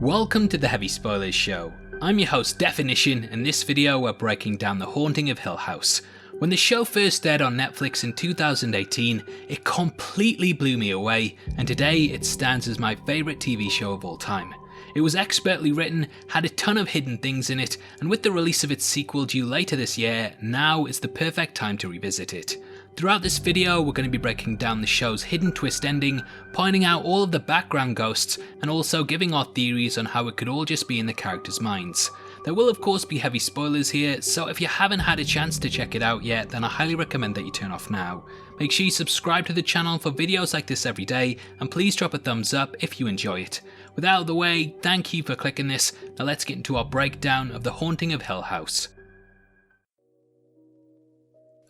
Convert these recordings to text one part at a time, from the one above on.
Welcome to the Heavy Spoilers Show. I'm your host Definition, and in this video we're breaking down The Haunting of Hill House. When the show first aired on Netflix in 2018, it completely blew me away, and today it stands as my favourite TV show of all time. It was expertly written, had a ton of hidden things in it, and with the release of its sequel due later this year, now is the perfect time to revisit it. Throughout this video, we're going to be breaking down the show's hidden twist ending, pointing out all of the background ghosts, and also giving our theories on how it could all just be in the characters' minds. There will of course be heavy spoilers here, so if you haven't had a chance to check it out yet, then I highly recommend that you turn off now. Make sure you subscribe to the channel for videos like this every day, and please drop a thumbs up if you enjoy it. With that out of the way, thank you for clicking this. Now let's get into our breakdown of The Haunting of Hill House.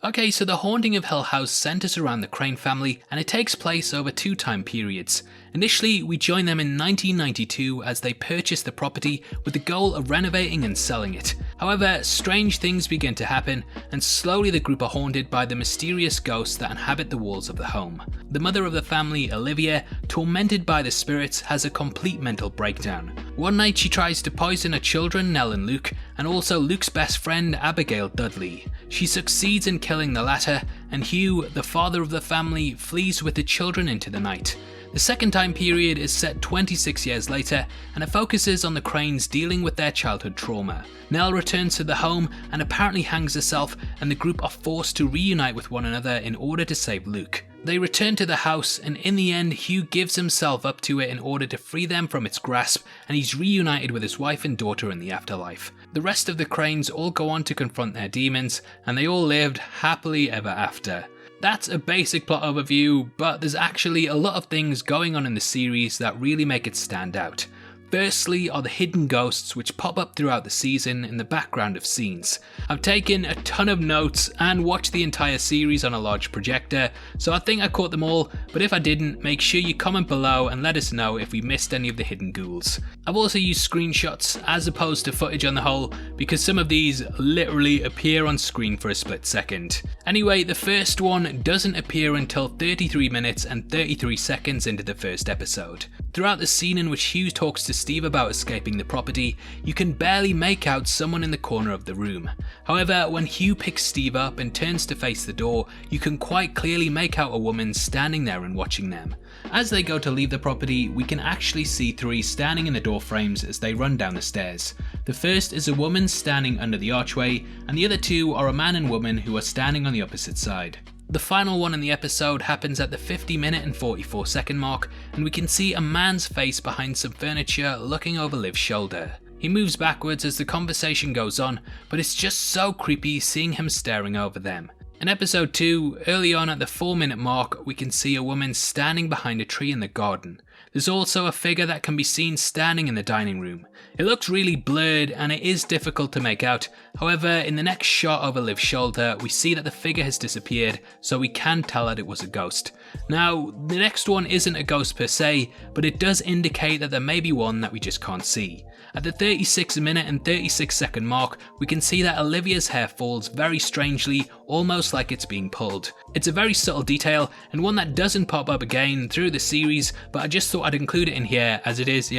Okay, so The Haunting of Hill House centres around the Crain family, and it takes place over two time periods. Initially, we join them in 1992 as they purchase the property with the goal of renovating and selling it. However, strange things begin to happen, and slowly the group are haunted by the mysterious ghosts that inhabit the walls of the home. The mother of the family, Olivia, tormented by the spirits, has a complete mental breakdown. One night she tries to poison her children, Nell and Luke, and also Luke's best friend, Abigail Dudley. She succeeds in killing the latter, and Hugh, the father of the family, flees with the children into the night. The second time period is set 26 years later, and it focuses on the Crains dealing with their childhood trauma. Nell returns to the home and apparently hangs herself, and the group are forced to reunite with one another in order to save Luke. They return to the house, and in the end Hugh gives himself up to it in order to free them from its grasp, and he's reunited with his wife and daughter in the afterlife. The rest of the Crains all go on to confront their demons, and they all lived happily ever after. That's a basic plot overview, but there's actually a lot of things going on in the series that really make it stand out. Firstly are the hidden ghosts which pop up throughout the season in the background of scenes. I've taken a ton of notes and watched the entire series on a large projector, so I think I caught them all, but if I didn't, make sure you comment below and let us know if we missed any of the hidden ghouls. I've also used screenshots as opposed to footage on the whole, because some of these literally appear on screen for a split second. Anyway, the first one doesn't appear until 33 minutes and 33 seconds into the first episode. Throughout the scene in which Hugh talks to Steve about escaping the property, you can barely make out someone in the corner of the room. However, when Hugh picks Steve up and turns to face the door, you can quite clearly make out a woman standing there and watching them. As they go to leave the property, we can actually see three standing in the door frames as they run down the stairs. The first is a woman standing under the archway, and the other two are a man and woman who are standing on the opposite side. The final one in the episode happens at the 50-minute and 44-second mark, and we can see a man's face behind some furniture looking over Liv's shoulder. He moves backwards as the conversation goes on, but it's just so creepy seeing him staring over them. In episode 2, early on at the 4-minute mark, we can see a woman standing behind a tree in the garden. There's also a figure that can be seen standing in the dining room. It looks really blurred and it is difficult to make out. However, in the next shot over Liv's shoulder, we see that the figure has disappeared, so we can tell that it was a ghost. Now, the next one isn't a ghost per se, but it does indicate that there may be one that we just can't see. At the 36-minute and 36-second mark, we can see that Olivia's hair falls very strangely, almost like it's being pulled. It's a very subtle detail, and one that doesn't pop up again through the series, but I just thought I'd include it in here as it's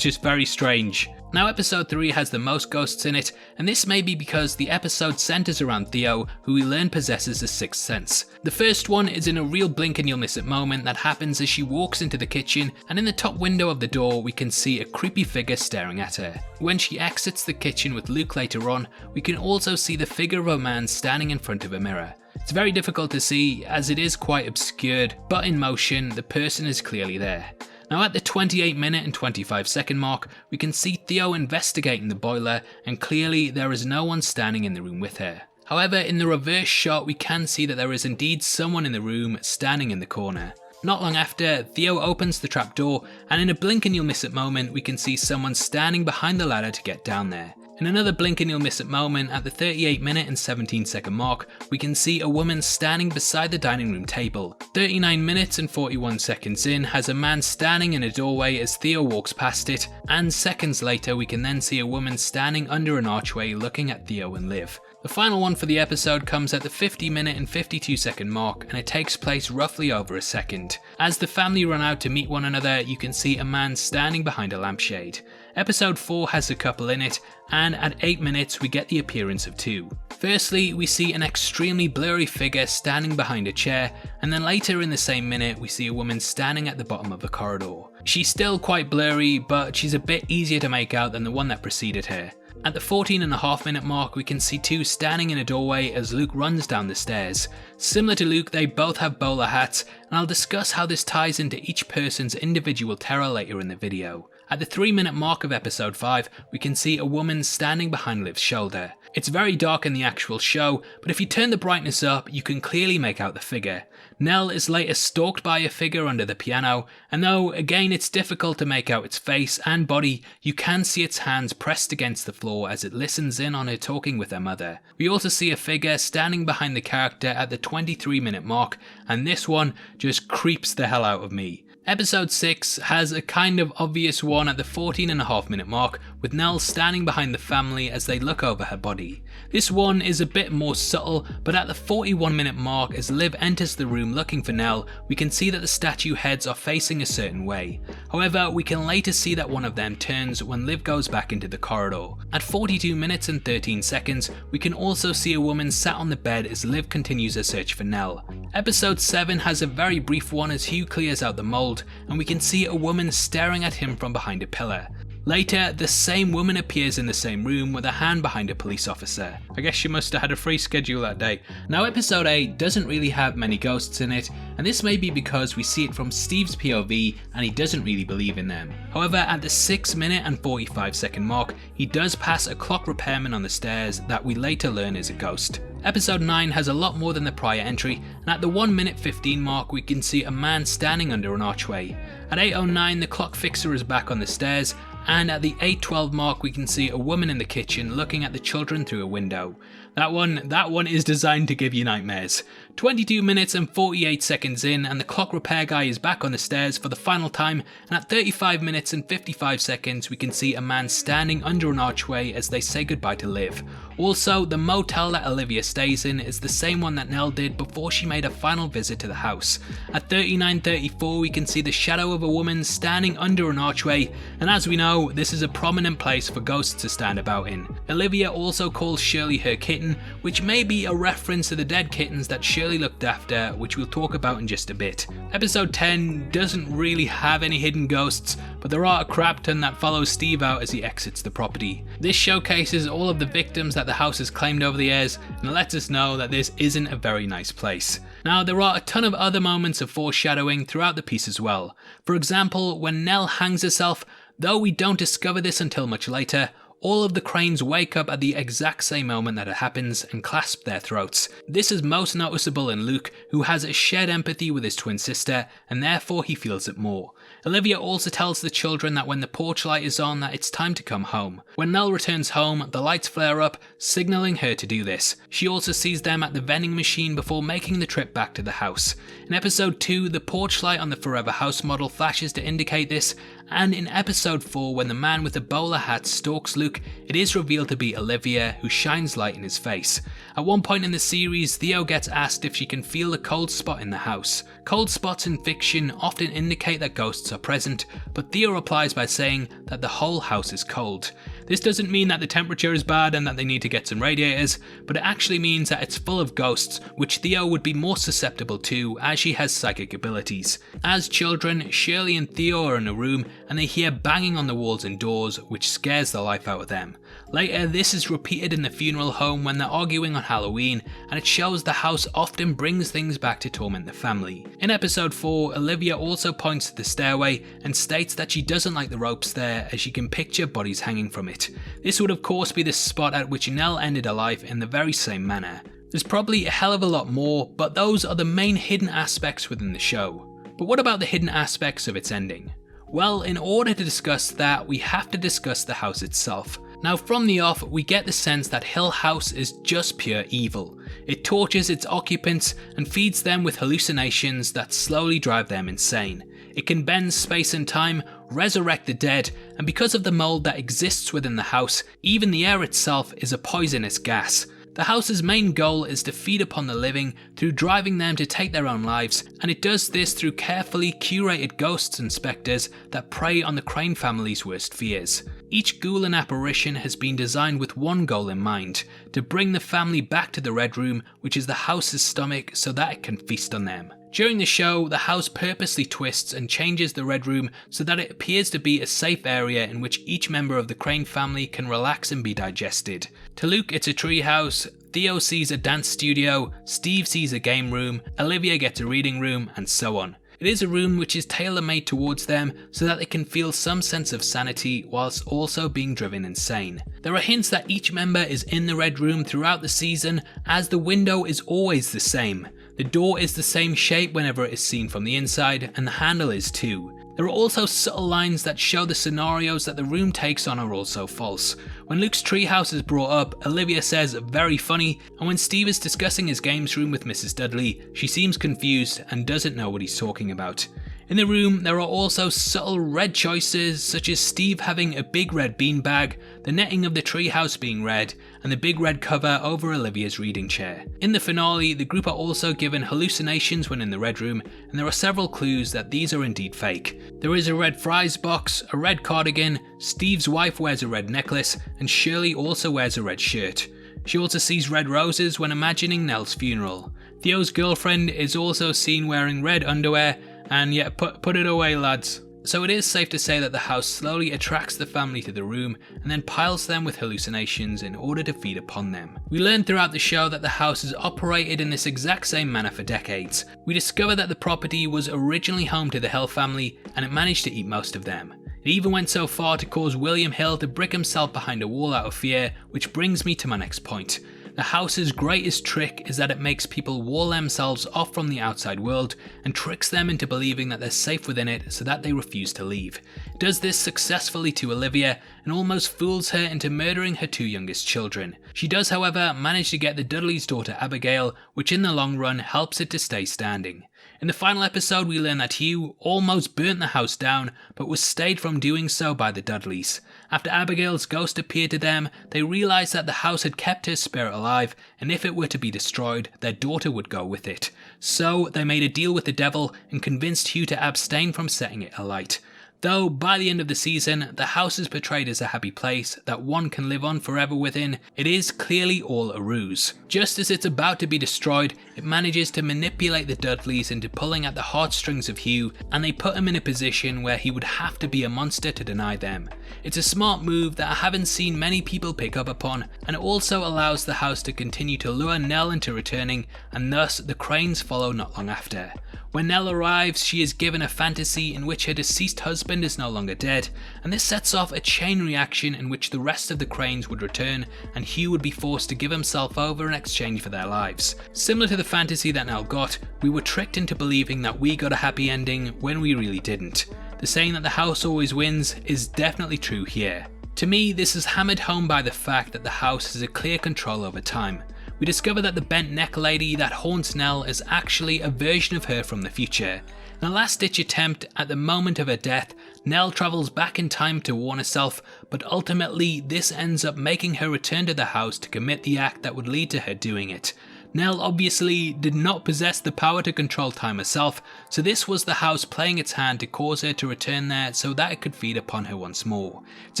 just very strange. Now episode 3 has the most ghosts in it, and this may be because the episode centres around Theo, who we learn possesses a sixth sense. The first one is in a real blink and you'll miss it moment that happens as she walks into the kitchen, and in the top window of the door we can see a creepy figure staring at her. When she exits the kitchen with Luke later on, we can also see the figure of a man standing in front of a mirror. It's very difficult to see as it is quite obscured, but in motion the person is clearly there. Now at the 28-minute and 25-second mark, we can see Theo investigating the boiler, and clearly there is no one standing in the room with her. However, in the reverse shot we can see that there is indeed someone in the room standing in the corner. Not long after, Theo opens the trapdoor, and in a blink and you'll miss it moment we can see someone standing behind the ladder to get down there. In another blink and you'll miss it moment, at the 38-minute and 17-second mark, we can see a woman standing beside the dining room table. 39 minutes and 41 seconds in has a man standing in a doorway as Theo walks past it, and seconds later we can then see a woman standing under an archway looking at Theo and Liv. The final one for the episode comes at the 50-minute and 52-second mark, and it takes place roughly over a second. As the family run out to meet one another, you can see a man standing behind a lampshade. Episode 4 has a couple in it, and at 8 minutes we get the appearance of two. Firstly, we see an extremely blurry figure standing behind a chair, and then later in the same minute we see a woman standing at the bottom of a corridor. She's still quite blurry, but she's a bit easier to make out than the one that preceded her. At the 14.5-minute mark, we can see two standing in a doorway as Luke runs down the stairs. Similar to Luke, they both have bowler hats, and I'll discuss how this ties into each person's individual terror later in the video. At the 3-minute mark of episode 5, we can see a woman standing behind Liv's shoulder. It's very dark in the actual show, but if you turn the brightness up, you can clearly make out the figure. Nell is later stalked by a figure under the piano, and though again it's difficult to make out its face and body, you can see its hands pressed against the floor as it listens in on her talking with her mother. We also see a figure standing behind the character at the 23-minute mark, and this one just creeps the hell out of me. Episode 6 has a kind of obvious one at the 14.5-minute mark, with Nell standing behind the family as they look over her body. This one is a bit more subtle, but at the 41-minute mark, as Liv enters the room looking for Nell, we can see that the statue heads are facing a certain way. However, we can later see that one of them turns when Liv goes back into the corridor. At 42 minutes and 13 seconds, we can also see a woman sat on the bed as Liv continues her search for Nell. Episode 7 has a very brief one as Hugh clears out the mold, and we can see a woman staring at him from behind a pillar. Later, the same woman appears in the same room with a hand behind a police officer. I guess she must have had a free schedule that day. Now episode 8 doesn't really have many ghosts in it, and this may be because we see it from Steve's POV and he doesn't really believe in them. However, at the 6-minute and 45-second mark, he does pass a clock repairman on the stairs that we later learn is a ghost. Episode 9 has a lot more than the prior entry, and at the 1-minute 15 mark we can see a man standing under an archway. At 8:09 the clock fixer is back on the stairs, and at the 8:12 mark we can see a woman in the kitchen looking at the children through a window. That one is designed to give you nightmares. 22 minutes and 48 seconds in, and the clock repair guy is back on the stairs for the final time, and at 35 minutes and 55 seconds we can see a man standing under an archway as they say goodbye to Liv. Also, the motel that Olivia stays in is the same one that Nell did before she made a final visit to the house. At 39:34 we can see the shadow of a woman standing under an archway, and as we know, this is a prominent place for ghosts to stand about in. Olivia also calls Shirley her kitten, which may be a reference to the dead kittens that Shirley looked after, which we'll talk about in just a bit. Episode 10 doesn't really have any hidden ghosts, but there are a crap ton that follow Steve out as he exits the property. This showcases all of the victims that the house has claimed over the years, and lets us know that this isn't a very nice place. Now, there are a ton of other moments of foreshadowing throughout the piece as well. For example, when Nell hangs herself, though we don't discover this until much later, all of the Crains wake up at the exact same moment that it happens and clasp their throats. This is most noticeable in Luke, who has a shared empathy with his twin sister, and therefore he feels it more. Olivia also tells the children that when the porch light is on that it's time to come home. When Nell returns home, the lights flare up, signalling her to do this. She also sees them at the vending machine before making the trip back to the house. In episode 2, the porch light on the Forever House model flashes to indicate this, and in episode 4, when the man with the bowler hat stalks Luke, it is revealed to be Olivia, who shines light in his face. At one point in the series, Theo gets asked if she can feel a cold spot in the house. Cold spots in fiction often indicate that ghosts are present, but Theo replies by saying that the whole house is cold. This doesn't mean that the temperature is bad and that they need to get some radiators, but it actually means that it's full of ghosts, which Theo would be more susceptible to as she has psychic abilities. As children, Shirley and Theo are in a room and they hear banging on the walls and doors, which scares the life out of them. Later, this is repeated in the funeral home when they're arguing on Halloween, and it shows the house often brings things back to torment the family. In episode 4, Olivia also points to the stairway and states that she doesn't like the ropes there as she can picture bodies hanging from it. This would of course be the spot at which Nell ended her life in the very same manner. There's probably a hell of a lot more, but those are the main hidden aspects within the show. But what about the hidden aspects of its ending? Well, in order to discuss that, we have to discuss the house itself. Now, from the off, we get the sense that Hill House is just pure evil. It tortures its occupants and feeds them with hallucinations that slowly drive them insane. It can bend space and time, resurrect the dead, and because of the mold that exists within the house, even the air itself is a poisonous gas. The house's main goal is to feed upon the living through driving them to take their own lives, and it does this through carefully curated ghosts and spectres that prey on the Crain family's worst fears. Each ghoul and apparition has been designed with one goal in mind: to bring the family back to the Red Room, which is the house's stomach, so that it can feast on them. During the show, the house purposely twists and changes the Red Room so that it appears to be a safe area in which each member of the Crain family can relax and be digested. To Luke, it's a treehouse, Theo sees a dance studio, Steve sees a game room, Olivia gets a reading room, and so on. It is a room which is tailor-made towards them so that they can feel some sense of sanity whilst also being driven insane. There are hints that each member is in the Red Room throughout the season, as the window is always the same. The door is the same shape whenever it is seen from the inside, and the handle is too. There are also subtle lines that show the scenarios that the room takes on are also false. When Luke's treehouse is brought up, Olivia says "very funny," and when Steve is discussing his games room with Mrs. Dudley, she seems confused and doesn't know what he's talking about. In the room, there are also subtle red choices, such as Steve having a big red beanbag, the netting of the treehouse being red, and the big red cover over Olivia's reading chair. In the finale, the group are also given hallucinations when in the Red Room, and there are several clues that these are indeed fake. There is a red fries box, a red cardigan, Steve's wife wears a red necklace, and Shirley also wears a red shirt. She also sees red roses when imagining Nell's funeral. Theo's girlfriend is also seen wearing red underwear, and yeah, put it away, lads. So it is safe to say that the house slowly attracts the family to the room and then piles them with hallucinations in order to feed upon them. We learn throughout the show that the house has operated in this exact same manner for decades. We discover that the property was originally home to the Hill family, and it managed to eat most of them. It even went so far to cause William Hill to brick himself behind a wall out of fear, which brings me to my next point. The house's greatest trick is that it makes people wall themselves off from the outside world and tricks them into believing that they're safe within it so that they refuse to leave. It does this successfully to Olivia and almost fools her into murdering her two youngest children. She does, however, manage to get the Dudley's daughter Abigail, which in the long run helps it to stay standing. In the final episode, we learn that Hugh almost burnt the house down, but was stayed from doing so by the Dudleys. After Abigail's ghost appeared to them, they realised that the house had kept her spirit alive, and if it were to be destroyed, their daughter would go with it. So they made a deal with the devil and convinced Hugh to abstain from setting it alight. Though by the end of the season, the house is portrayed as a happy place that one can live on forever within, it is clearly all a ruse. Just as it's about to be destroyed, it manages to manipulate the Dudleys into pulling at the heartstrings of Hugh, and they put him in a position where he would have to be a monster to deny them. It's a smart move that I haven't seen many people pick up upon, and it also allows the house to continue to lure Nell into returning, and thus the Crains follow not long after. When Nell arrives, she is given a fantasy in which her deceased husband is no longer dead, and this sets off a chain reaction in which the rest of the Crains would return, and Hugh would be forced to give himself over in exchange for their lives. Similar to the fantasy that Nell got, we were tricked into believing that we got a happy ending when we really didn't. The saying that the house always wins is definitely true here. To me, this is hammered home by the fact that the house has a clear control over time. We discover that the bent neck lady that haunts Nell is actually a version of her from the future. In a last-ditch attempt, at the moment of her death, Nell travels back in time to warn herself, but ultimately this ends up making her return to the house to commit the act that would lead to her doing it. Nell obviously did not possess the power to control time herself, so this was the house playing its hand to cause her to return there so that it could feed upon her once more. It's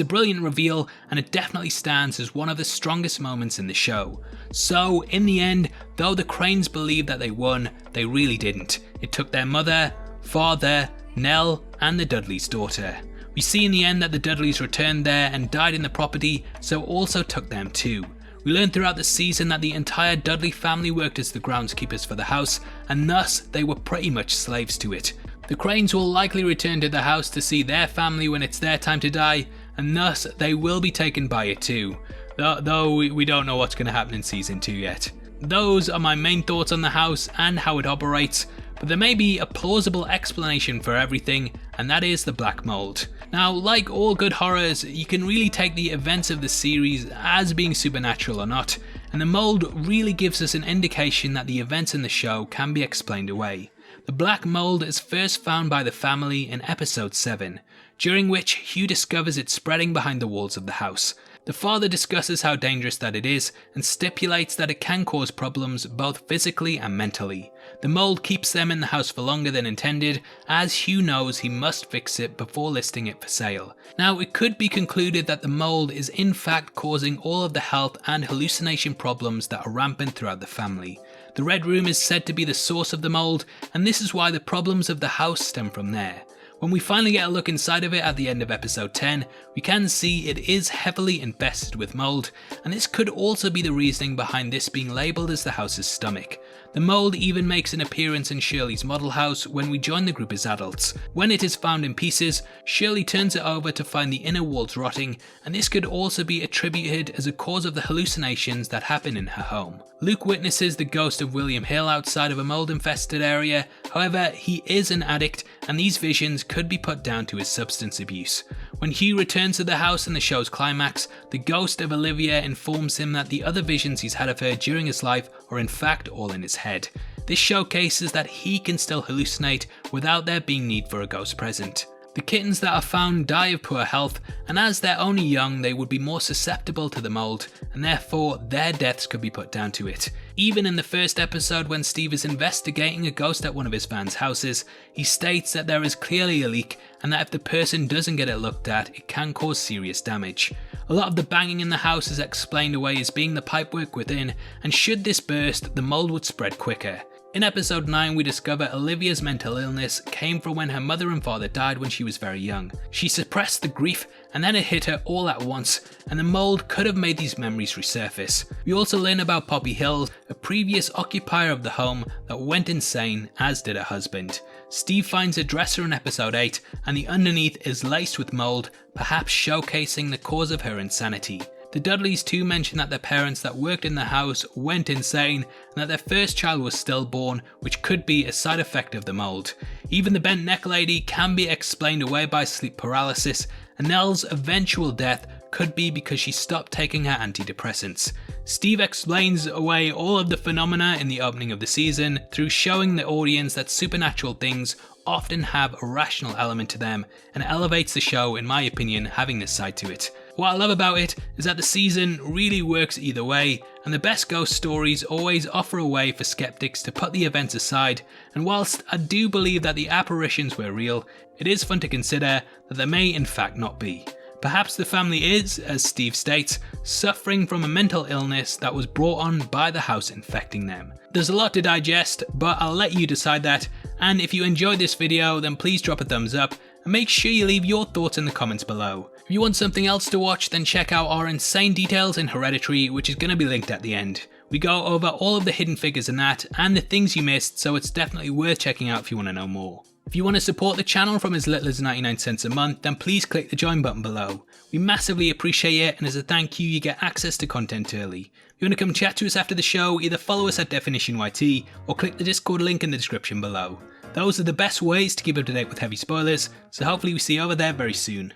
a brilliant reveal, and it definitely stands as one of the strongest moments in the show. So, in the end, though the Crains believed that they won, they really didn't. It took their mother, father, Nell, and the Dudley's daughter. We see in the end that the Dudleys returned there and died in the property, so it also took them too. We learn throughout the season that the entire Dudley family worked as the groundskeepers for the house, and thus they were pretty much slaves to it. The Crains will likely return to the house to see their family when it's their time to die, and thus they will be taken by it too, though we don't know what's going to happen in season 2 yet. Those are my main thoughts on the house and how it operates, but there may be a plausible explanation for everything, and that is the black mold. Now, like all good horrors, you can really take the events of the series as being supernatural or not, and the mold really gives us an indication that the events in the show can be explained away. The black mold is first found by the family in episode 7, during which Hugh discovers it spreading behind the walls of the house. The The father discusses how dangerous that it is and stipulates that it can cause problems both physically and mentally. The mold keeps them in the house for longer than intended, as Hugh knows he must fix it before listing it for sale. Now, it could be concluded that the mold is in fact causing all of the health and hallucination problems that are rampant throughout the family. The red room is said to be the source of the mold, and this is why the problems of the house stem from there. When we finally get a look inside of it at the end of episode 10, we can see it is heavily infested with mold, and this could also be the reasoning behind this being labelled as the house's stomach. The mold even makes an appearance in Shirley's model house when we join the group as adults. When it is found in pieces, Shirley turns it over to find the inner walls rotting, and this could also be attributed as a cause of the hallucinations that happen in her home. Luke witnesses the ghost of William Hill outside of a mold infested area. However, he is an addict, and these visions could be put down to his substance abuse. When Hugh returns to the house in the show's climax, the ghost of Olivia informs him that the other visions he's had of her during his life are in fact all in his head. This showcases that he can still hallucinate without there being need for a ghost present. The kittens that are found die of poor health, and as they're only young, they would be more susceptible to the mold, and therefore their deaths could be put down to it. Even in the first episode, when Steve is investigating a ghost at one of his fans' houses, he states that there is clearly a leak, and that if the person doesn't get it looked at, it can cause serious damage. A lot of the banging in the house is explained away as being the pipework within, and should this burst, the mold would spread quicker. In episode 9, we discover Olivia's mental illness came from when her mother and father died when she was very young. She suppressed the grief, and then it hit her all at once, and the mold could have made these memories resurface. We also learn about Poppy Hill, a previous occupier of the home that went insane, as did her husband. Steve finds a dresser in episode 8, and the underneath is laced with mold, perhaps showcasing the cause of her insanity. The Dudleys too mention that their parents that worked in the house went insane, and that their first child was stillborn, which could be a side effect of the mold. Even the bent neck lady can be explained away by sleep paralysis, and Nell's eventual death could be because she stopped taking her antidepressants. Steve explains away all of the phenomena in the opening of the season through showing the audience that supernatural things often have a rational element to them, and elevates the show, in my opinion, having this side to it. What I love about it is that the season really works either way, and the best ghost stories always offer a way for skeptics to put the events aside, and whilst I do believe that the apparitions were real, it is fun to consider that they may in fact not be. Perhaps the family is, as Steve states, suffering from a mental illness that was brought on by the house infecting them. There's a lot to digest, but I'll let you decide that, and if you enjoyed this video then please drop a thumbs up, and make sure you leave your thoughts in the comments below. If you want something else to watch, then check out our insane details in Hereditary, which is going to be linked at the end. We go over all of the hidden figures in that, and the things you missed, so it's definitely worth checking out if you want to know more. If you want to support the channel from as little as 99 cents a month, then please click the join button below. We massively appreciate it, and as a thank you, you get access to content early. If you want to come chat to us after the show, either follow us at DefinitionYT, or click the Discord link in the description below. Those are the best ways to keep up to date with heavy spoilers, so hopefully we see you over there very soon.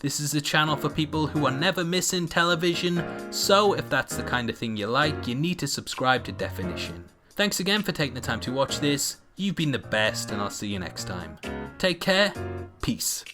This is a channel for people who are never missing television, so if that's the kind of thing you like, you need to subscribe to Definition. Thanks again for taking the time to watch this. You've been the best, and I'll see you next time. Take care. Peace.